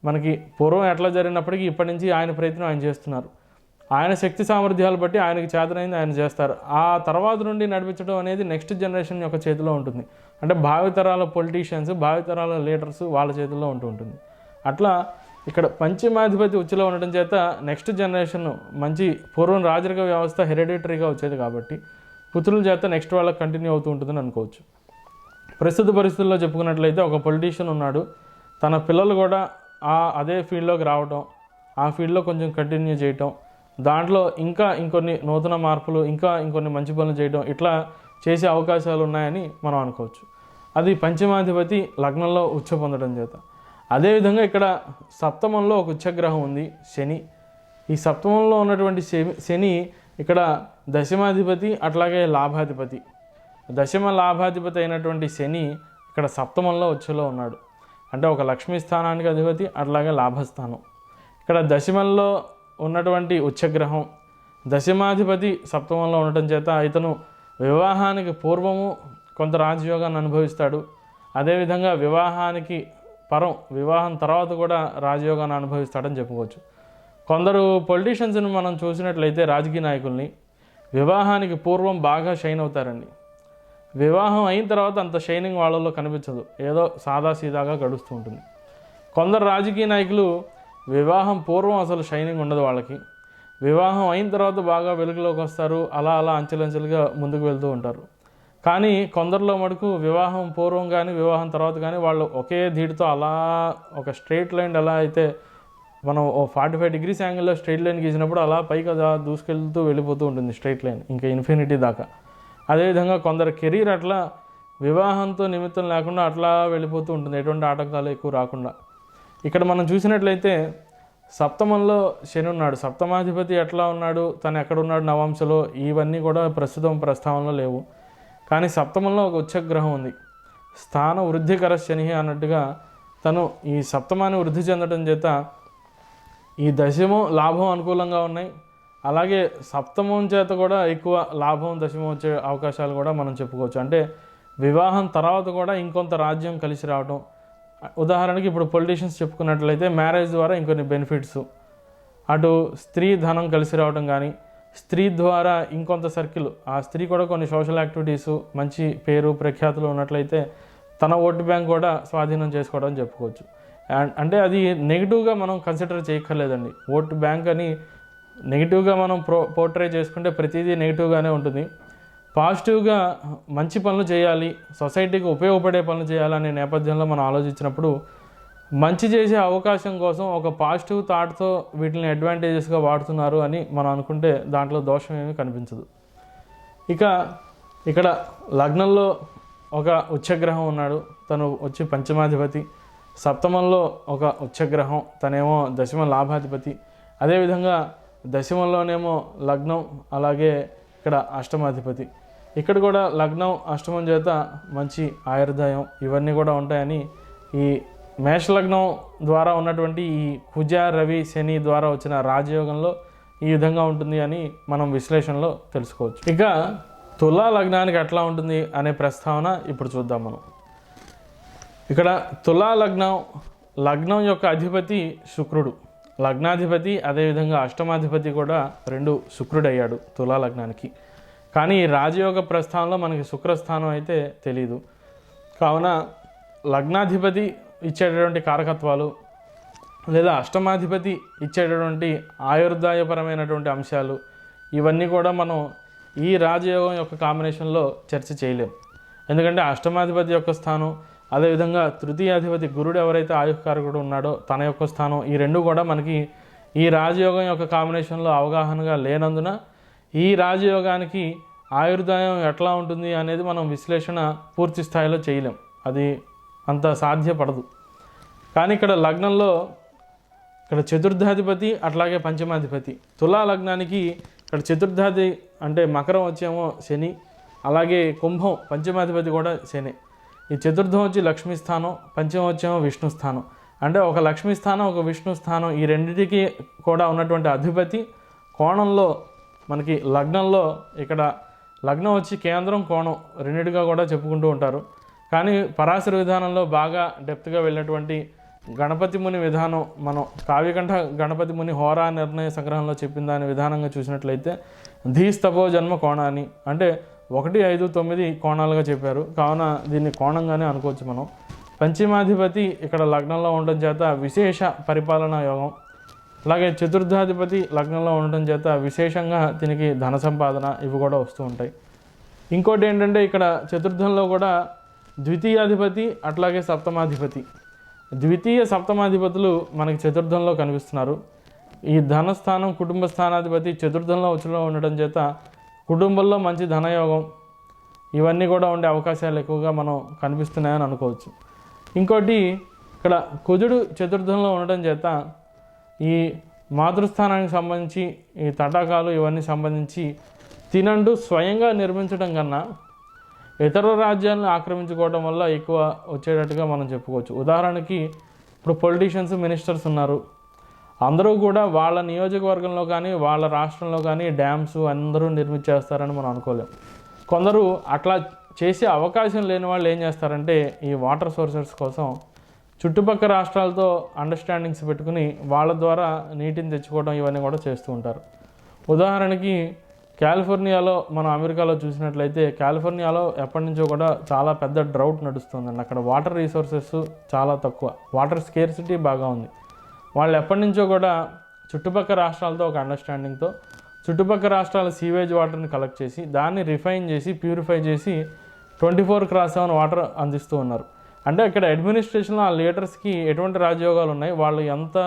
మనకి పూర్వం ఎట్లా జరిగినప్పటికీ ఇప్పటి నుంచి ఆయన ప్రయత్నం ఆయన చేస్తున్నారు. ఆయన శక్తి సామర్థ్యాలు బట్టి ఆయనకి చేతనైంది ఆయన చేస్తారు. ఆ తర్వాత నుండి నడిపించడం అనేది నెక్స్ట్ జనరేషన్ యొక్క చేతిలో ఉంటుంది. అంటే భావితరాల పొలిటీషియన్స్, భావితరాల లీడర్స్ వాళ్ళ చేతుల్లో ఉంటుంది. అట్లా ఇక్కడ పంచమాధిపతి ఉచ్చులో ఉండటం చేత నెక్స్ట్ జనరేషన్ మంచి పూర్వం రాజరిక వ్యవస్థ హెరిడిటరీగా వచ్చేది కాబట్టి పుత్రుల చేత నెక్స్ట్ వాళ్ళకి కంటిన్యూ అవుతూ ఉంటుందని అనుకోవచ్చు. ప్రస్తుత పరిస్థితుల్లో చెప్పుకున్నట్లయితే ఒక పొలిటీషియన్ ఉన్నాడు, తన పిల్లలు కూడా అదే ఫీల్డ్లోకి రావటం, ఆ ఫీల్డ్లో కొంచెం కంటిన్యూ చేయటం, దాంట్లో ఇంకొన్ని నూతన మార్పులు, ఇంకొన్ని మంచి పనులు చేయడం, ఇట్లా చేసే అవకాశాలు ఉన్నాయని మనం అనుకోవచ్చు. అది పంచమాధిపతి లగ్నంలో ఉచ్చ పొందడం చేత. అదేవిధంగా ఇక్కడ సప్తమంలో ఒక ఉచ్చగ్రహం ఉంది, శని. ఈ సప్తమంలో ఉన్నటువంటి శని ఇక్కడ దశమాధిపతి, అట్లాగే లాభాధిపతి. దశమ లాభాధిపతి అయినటువంటి శని ఇక్కడ సప్తమంలో ఉచ్చలో ఉన్నాడు. అంటే ఒక లక్ష్మీ స్థానానికి అధిపతి, అట్లాగే లాభస్థానం. ఇక్కడ దశమంలో ఉన్నటువంటి ఉచ్చగ్రహం దశమాధిపతి సప్తమంలో ఉండటం చేత ఇతను వివాహానికి పూర్వము కొంత రాజయోగాన్ని అనుభవిస్తాడు. అదేవిధంగా వివాహానికి వివాహం తర్వాత కూడా రాజయోగాన్ని అనుభవిస్తాడని చెప్పుకోవచ్చు. కొందరు పొలిటీషియన్స్ని మనం చూసినట్లయితే, రాజకీయ నాయకుల్ని వివాహానికి పూర్వం బాగా షైన్ అవుతారండి. వివాహం అయిన తర్వాత అంత షైనింగ్ వాళ్ళలో కనిపించదు, ఏదో సాదాసీదాగా గడుస్తూ ఉంటుంది. కొందరు రాజకీయ నాయకులు వివాహం పూర్వం అసలు షైనింగ్ ఉండదు వాళ్ళకి, వివాహం అయిన తర్వాత బాగా వెలుగులోకి వస్తారు, అలా అంచెలంచెలుగా ముందుకు వెళ్తూ ఉంటారు. కానీ కొందరిలో మటుకు వివాహం పూర్వం కానీ వివాహం తర్వాత కానీ వాళ్ళు ఒకే ధీటుతో అలా ఒక స్ట్రైట్ లైన్ ఎలా అయితే మనం 45 degrees యాంగిల్లో స్ట్రైట్ లైన్ గీసినప్పుడు అలా పైకి దూసుకెళ్తూ వెళ్ళిపోతూ ఉంటుంది స్ట్రైట్ లైన్, ఇంకా ఇన్ఫినిటీ దాకా. అదేవిధంగా కొందరు కెరీర్ అట్లా వివాహంతో నిమిత్తం లేకుండా అట్లా వెళ్ళిపోతూ ఉంటుంది, ఎటువంటి ఆటంకాలు ఎక్కువ రాకుండా. ఇక్కడ మనం చూసినట్లయితే సప్తమంలో శని ఉన్నాడు, సప్తమాధిపతి ఎట్లా ఉన్నాడు, తను ఎక్కడున్నాడు నవాంశలో, ఇవన్నీ కూడా ప్రస్తుతం ప్రస్తావనలో లేవు. కానీ సప్తమంలో ఒక ఉచ్చగ్రహం ఉంది, స్థాన వృద్ధికర శని అన్నట్టుగా తను ఈ సప్తమాన్ని వృద్ధి చెందడం చేత ఈ దశమం లాభం అనుకూలంగా ఉన్నాయి. అలాగే సప్తమం చేత కూడా ఎక్కువ లాభం దశమం వచ్చే అవకాశాలు కూడా మనం చెప్పుకోవచ్చు. అంటే వివాహం తర్వాత కూడా ఇంకొంత రాజ్యం కలిసి రావడం. ఉదాహరణకి ఇప్పుడు పొలిటీషియన్స్ చెప్పుకున్నట్లయితే మ్యారేజ్ ద్వారా ఇంకొన్ని బెనిఫిట్స్, అటు స్త్రీ ధనం కలిసి రావడం కానీ, స్త్రీ ద్వారా ఇంకొంత సర్కిల్, ఆ స్త్రీ కూడా కొన్ని సోషల్ యాక్టివిటీసు, మంచి పేరు ప్రఖ్యాతులు ఉన్నట్లయితే తన ఓటు బ్యాంక్ కూడా స్వాధీనం చేసుకోవడం అని చెప్పుకోవచ్చు. అంటే అది నెగిటివ్గా మనం కన్సిడర్ చేయక్కర్లేదండి. ఓటు బ్యాంక్ అని నెగిటివ్గా మనం పోర్ట్రే చేసుకుంటే ప్రతిదీ నెగిటివ్గానే ఉంటుంది. పాజిటివ్గా మంచి పనులు చేయాలి, సొసైటీకి ఉపయోగపడే పనులు చేయాలనే నేపథ్యంలో మనం ఆలోచించినప్పుడు మంచి చేసే అవకాశం కోసం ఒక పాజిటివ్ థాట్తో వీటిని అడ్వాంటేజెస్గా వాడుతున్నారు అని మనం అనుకుంటే దాంట్లో దోషం ఏమీ కనిపించదు. ఇక ఇక్కడ లగ్నంలో ఒక ఉచ్చగ్రహం ఉన్నాడు, తను వచ్చి పంచమాధిపతి. సప్తమంలో ఒక ఉచ్చగ్రహం, తనేమో దశమ లాభాధిపతి. అదేవిధంగా దశమంలోనేమో లగ్నం, అలాగే ఇక్కడ అష్టమాధిపతి. ఇక్కడ కూడా లగ్నం అష్టమం చేత మంచి ఆయుర్దాయం ఇవన్నీ కూడా ఉంటాయని, ఈ మేషలగ్నం ద్వారా ఉన్నటువంటి ఈ కుజ రవి శని ద్వారా వచ్చిన రాజయోగంలో ఈ విధంగా ఉంటుంది అని మనం విశ్లేషణలో తెలుసుకోవచ్చు. ఇక తులా లగ్నానికి ఎట్లా ఉంటుంది అనే ప్రస్తావన ఇప్పుడు చూద్దాం మనం. ఇక్కడ తులా లగ్నం యొక్క అధిపతి శుక్రుడు, లగ్నాధిపతి అదేవిధంగా అష్టమాధిపతి కూడా రెండు శుక్రుడు అయ్యాడు తులా లగ్నానికి. కానీ రాజయోగ ప్రస్థానంలో మనకి శుక్రస్థానం అయితే తెలీదు. కావున లగ్నాధిపతి ఇచ్చేటటువంటి కారకత్వాలు లేదా అష్టమాధిపతి ఇచ్చేటటువంటి ఆయుర్దాయపరమైనటువంటి అంశాలు ఇవన్నీ కూడా మనం ఈ రాజయోగం యొక్క కాంబినేషన్లో చర్చ చేయలేం. ఎందుకంటే అష్టమాధిపతి యొక్క స్థానం, అదేవిధంగా తృతీయాధిపతి గురుడు ఎవరైతే ఆయుష్కారకుడు ఉన్నాడో తన యొక్క స్థానం, ఈ రెండు కూడా మనకి ఈ రాజయోగం యొక్క కాంబినేషన్లో అవగాహనగా లేనందున ఈ రాజయోగానికి ఆయుర్దాయం ఎట్లా ఉంటుంది అనేది మనం విశ్లేషణ పూర్తి స్థాయిలో చేయలేం, అది అంత సాధ్యపడదు. కానీ ఇక్కడ లగ్నంలో ఇక్కడ చతుర్థాధిపతి అట్లాగే పంచమాధిపతి. తులా లగ్నానికి ఇక్కడ చతుర్థాది అంటే మకరం వచ్చేమో శని, అలాగే కుంభం పంచమాధిపతి కూడా శని. ఈ చతుర్థం వచ్చి లక్ష్మీ స్థానం, పంచమం వచ్చేమో విష్ణు స్థానం. అంటే ఒక లక్ష్మీ స్థానం ఒక విష్ణు స్థానం, ఈ రెండింటికి కూడా ఉన్నటువంటి అధిపతి కోణంలో మనకి లగ్నంలో, ఇక్కడ లగ్నం వచ్చి కేంద్రం కోణం రెండింటిగా కూడా చెప్పుకుంటూ ఉంటారు. కానీ పరాశర విధానంలో బాగా డెప్త్గా వెళ్ళినటువంటి గణపతి ముని విధానం, మనం కావ్యకంఠ గణపతి ముని హోరా నిర్ణయ సంగ్రహంలో చెప్పిన దాని విధానంగా చూసినట్లయితే ధీస్తపో జన్మ కోణాన్ని, అంటే 1, 5, 9 కోణాలుగా చెప్పారు. కావున దీన్ని కోణంగానే అనుకోవచ్చు మనం. పంచమాధిపతి ఇక్కడ లగ్నంలో ఉండడం చేత విశేష పరిపాలనా యోగం. అలాగే చతుర్థాధిపతి లగ్నంలో ఉండడం చేత విశేషంగా దీనికి ధన సంపాదన ఇవి కూడా వస్తూ ఉంటాయి. ఇంకోటి ఏంటంటే ఇక్కడ చతుర్థంలో కూడా ద్వితీయాధిపతి అట్లాగే సప్తమాధిపతి, ద్వితీయ సప్తమాధిపతులు మనకి చతుర్థంలో కనిపిస్తున్నారు. ఈ ధనస్థానం కుటుంబ స్థానాధిపతి చతుర్థంలో ఉచ్చులో ఉండడం చేత కుటుంబంలో మంచి ధనయోగం ఇవన్నీ కూడా ఉండే అవకాశాలు ఎక్కువగా మనం కనిపిస్తున్నాయని అనుకోవచ్చు. ఇంకోటి ఇక్కడ కుజుడు చతుర్థంలో ఉండడం చేత ఈ మాతృస్థానానికి సంబంధించి ఈ తటాకాలు ఇవన్నీ సంబంధించి తినండు స్వయంగా నిర్మించడం కన్నా ఇతర రాజ్యాలను ఆక్రమించుకోవడం వల్ల ఎక్కువ వచ్చేటట్టుగా మనం చెప్పుకోవచ్చు. ఉదాహరణకి ఇప్పుడు పొలిటీషియన్స్, మినిస్టర్స్ ఉన్నారు. అందరూ కూడా వాళ్ళ నియోజకవర్గంలో కానీ వాళ్ళ రాష్ట్రంలో కానీ డ్యామ్స్ అందరూ నిర్మించేస్తారని మనం అనుకోలేం. కొందరు అట్లా చేసే అవకాశం లేని వాళ్ళు ఏం చేస్తారంటే ఈ వాటర్ సోర్సెస్ కోసం చుట్టుపక్కల రాష్ట్రాలతో అండర్స్టాండింగ్స్ పెట్టుకుని వాళ్ళ ద్వారా నీటిని తెచ్చుకోవడం ఇవన్నీ కూడా చేస్తూ ఉంటారు. ఉదాహరణకి కాలిఫోర్నియాలో మనం అమెరికాలో చూసినట్లయితే కాలిఫోర్నియాలో ఎప్పటి నుంచో కూడా చాలా పెద్ద డ్రౌట్ నడుస్తుందండి. అక్కడ వాటర్ రిసోర్సెస్ చాలా తక్కువ, వాటర్ స్కేర్సిటీ బాగా ఉంది. వాళ్ళు ఎప్పటి నుంచో కూడా చుట్టుపక్కల రాష్ట్రాలతో ఒక అండర్స్టాండింగ్తో చుట్టుపక్కల రాష్ట్రాల సీవేజ్ వాటర్ని కలెక్ట్ చేసి దాన్ని రిఫైన్ చేసి ప్యూరిఫై చేసి 24/7 వాటర్ అందిస్తూ ఉన్నారు. అంటే ఇక్కడ అడ్మినిస్ట్రేషన్లో ఆ లీడర్స్కి ఎటువంటి రాజయోగాలు ఉన్నాయి, వాళ్ళు ఎంత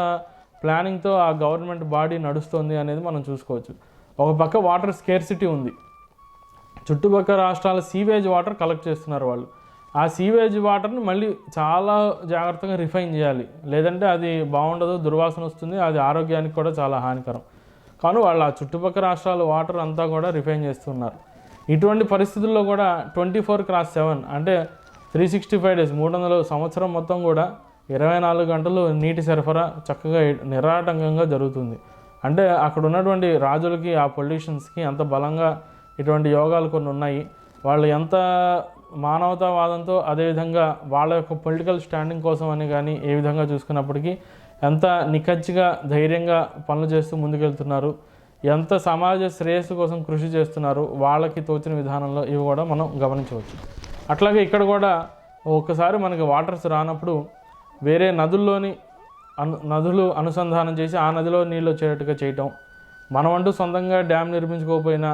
ప్లానింగ్తో ఆ గవర్నమెంట్ బాడీ నడుస్తుంది అనేది మనం చూసుకోవచ్చు. ఒక పక్క వాటర్ స్కేర్సిటీ ఉంది, చుట్టుపక్కల రాష్ట్రాల సీవేజ్ వాటర్ కలెక్ట్ చేస్తున్నారు వాళ్ళు. ఆ సీవేజ్ వాటర్ని మళ్ళీ చాలా జాగ్రత్తగా రిఫైన్ చేయాలి, లేదంటే అది బాగుండదు, దుర్వాసన వస్తుంది, అది ఆరోగ్యానికి కూడా చాలా హానికరం. కానీ వాళ్ళు ఆ చుట్టుపక్కల రాష్ట్రాల వాటర్ అంతా కూడా రిఫైన్ చేస్తున్నారు. ఇటువంటి పరిస్థితుల్లో కూడా 24/7 అంటే 365 డేస్ 300 సంవత్సరం మొత్తం కూడా 24 గంటలు నీటి సరఫరా చక్కగా నిరాటంకంగా జరుగుతుంది. అంటే అక్కడ ఉన్నటువంటి రాజులకి ఆ పొలిటీషియన్స్కి అంత బలంగా ఇటువంటి యోగాలు కొన్ని ఉన్నాయి. వాళ్ళు ఎంత మానవతావాదంతో అదేవిధంగా వాళ్ళ యొక్క పొలిటికల్ స్టాండింగ్ కోసం అని కానీ ఏ విధంగా చూసుకున్నప్పటికీ ఎంత నిఖచ్చిగా ధైర్యంగా పనులు చేస్తూ ముందుకెళ్తున్నారు, ఎంత సమాజ శ్రేయస్సు కోసం కృషి చేస్తున్నారు వాళ్ళకి తోచిన విధానంలో ఇవి కూడా మనం గమనించవచ్చు. అట్లాగే ఇక్కడ కూడా ఒక్కసారి మనకి వాటర్స్ రానప్పుడు వేరే నదులు అనుసంధానం చేసి ఆ నదిలో నీళ్ళు వచ్చేటట్టుగా చేయటం, మనమంటూ సొంతంగా డ్యామ్ నిర్మించుకోకపోయినా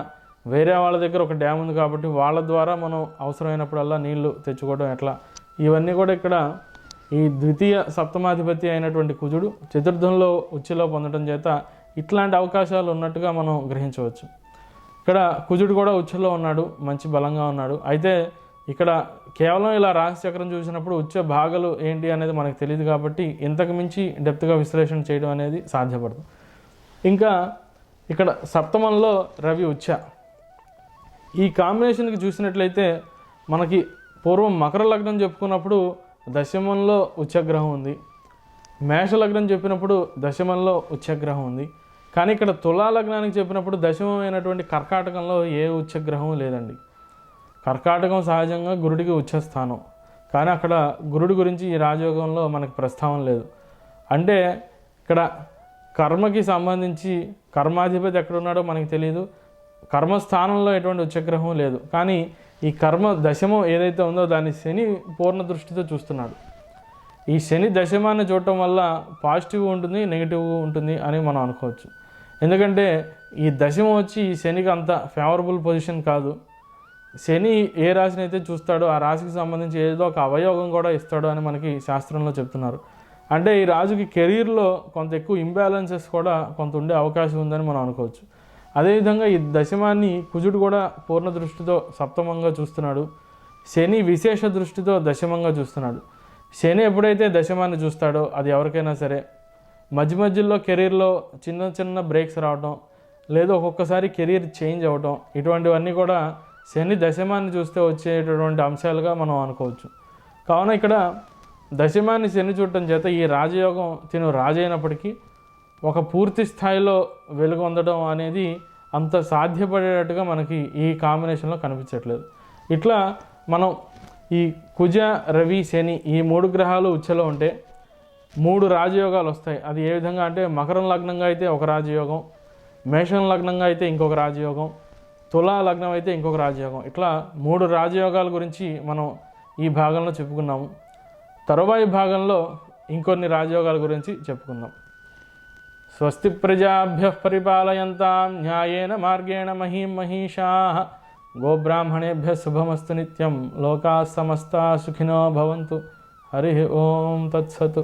వేరే వాళ్ళ దగ్గర ఒక డ్యామ్ ఉంది కాబట్టి వాళ్ళ ద్వారా మనం అవసరమైనప్పుడల్లా నీళ్లు తెచ్చుకోవడం ఎట్లా, ఇవన్నీ కూడా ఇక్కడ ఈ ద్వితీయ సప్తమాధిపతి అయినటువంటి కుజుడు చతుర్థంలో ఉచ్చులో పొందడం చేత ఇట్లాంటి అవకాశాలు ఉన్నట్టుగా మనం గ్రహించవచ్చు. ఇక్కడ కుజుడు కూడా ఉచ్చులో ఉన్నాడు, మంచి బలంగా ఉన్నాడు. అయితే ఇక్కడ కేవలం ఇలా రాశి చక్రం చూసినప్పుడు ఉచ్చ భాగాలు ఏంటి అనేది మనకు తెలియదు కాబట్టి ఇంతకు మించి డెప్త్గా విశ్లేషణ చేయడం అనేది సాధ్యపడదు. ఇంకా ఇక్కడ సప్తమంలో రవి ఉచ్చ, ఈ కాంబినేషన్కి చూసినట్లయితే మనకి పూర్వం మకర లగ్నం చెప్పుకున్నప్పుడు దశమంలో ఉచ్చగ్రహం ఉంది, మేష లగ్నం చెప్పినప్పుడు దశమంలో ఉచ్చగ్రహం ఉంది. కానీ ఇక్కడ తులా లగ్నానికి చెప్పినప్పుడు దశమమైనటువంటి కర్కాటకంలో ఏ ఉచ్చగ్రహం లేదండి. కర్కాటకం సహజంగా గురుడికి ఉచ్చస్థానం, కానీ అక్కడ గురుడి గురించి ఈ రాజయోగంలో మనకి ప్రస్తావన లేదు. అంటే ఇక్కడ కర్మకి సంబంధించి కర్మాధిపతి ఎక్కడున్నాడో మనకి తెలియదు, కర్మస్థానంలో ఎటువంటి ఉచ్చగ్రహం లేదు. కానీ ఈ కర్మ దశమం ఏదైతే ఉందో దాన్ని శని పూర్ణ దృష్టితో చూస్తున్నాడు. ఈ శని దశమాన్ని చూడటం వల్ల పాజిటివ్ ఉంటుంది, నెగిటివ్ ఉంటుంది అని మనం అనుకోవచ్చు. ఎందుకంటే ఈ దశమం వచ్చి ఈ శనికి అంత ఫేవరబుల్ పొజిషన్ కాదు. శని ఏ రాశిని అయితే చూస్తాడో ఆ రాశికి సంబంధించి ఏదో ఒక అవయోగం కూడా ఇస్తాడు అని మనకి శాస్త్రంలో చెప్తున్నారు. అంటే ఈ రాజుకి కెరీర్లో కొంత ఎక్కువ ఇంబ్యాలెన్సెస్ కూడా కొంత ఉండే అవకాశం ఉందని మనం అనుకోవచ్చు. అదేవిధంగా ఈ దశమాన్ని కుజుడు కూడా పూర్ణ దృష్టితో సప్తమంగా చూస్తున్నాడు, శని విశేష దృష్టితో దశమంగా చూస్తున్నాడు. శని ఎప్పుడైతే దశమాన్ని చూస్తాడో అది ఎవరికైనా సరే మధ్య మధ్యలో కెరీర్లో చిన్న చిన్న బ్రేక్స్ రావడం, లేదా ఒక్కొక్కసారి కెరీర్ చేంజ్ అవ్వటం, ఇటువంటివన్నీ కూడా శని దశమాన్ని చూస్తే వచ్చేటటువంటి అంశాలుగా మనం అనుకోవచ్చు. కావున ఇక్కడ దశమాన్ని శని చూడటం చేత ఈ రాజయోగం తిను రాజైనప్పటికీ ఒక పూర్తి స్థాయిలో వెలుగొందడం అనేది అంత సాధ్యపడేటట్టుగా మనకి ఈ కాంబినేషన్లో కనిపించట్లేదు. ఇట్లా మనం ఈ కుజ రవి శని ఈ 3 గ్రహాలు ఉచ్చలో ఉంటే 3 రాజయోగాలు వస్తాయి. అది ఏ విధంగా అంటే మకరం లగ్నంగా అయితే ఒక రాజయోగం, మేషం లగ్నంగా అయితే ఇంకొక రాజయోగం, తులా లగ్నం అయితే ఇంకొక రాజయోగం. ఇట్లా 3 రాజయోగాల గురించి మనం ఈ భాగంలో చెప్పుకున్నాము. తరువాయి భాగంలో ఇంకొన్ని రాజయోగాల గురించి చెప్పుకుందాం. స్వస్తి ప్రజాభ్య పరిపాలయంతాం న్యాయేన మార్గేణ మహీం మహిషాః గోబ్రాహ్మణేభ్య శుభమస్తు నిత్యం లోకాః సమస్తాః సుఖినో భవంతు. హరి ఓం తత్సత్.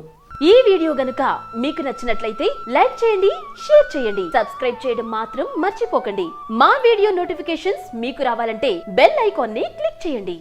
ఈ వీడియో గనుక మీకు నచ్చినట్లయితే లైక్ చేయండి, షేర్ చేయండి, సబ్స్క్రైబ్ చేయడం మాత్రం మర్చిపోకండి. మా వీడియో నోటిఫికేషన్స్ మీకు రావాలంటే బెల్ ఐకాన్ ని క్లిక్ చేయండి.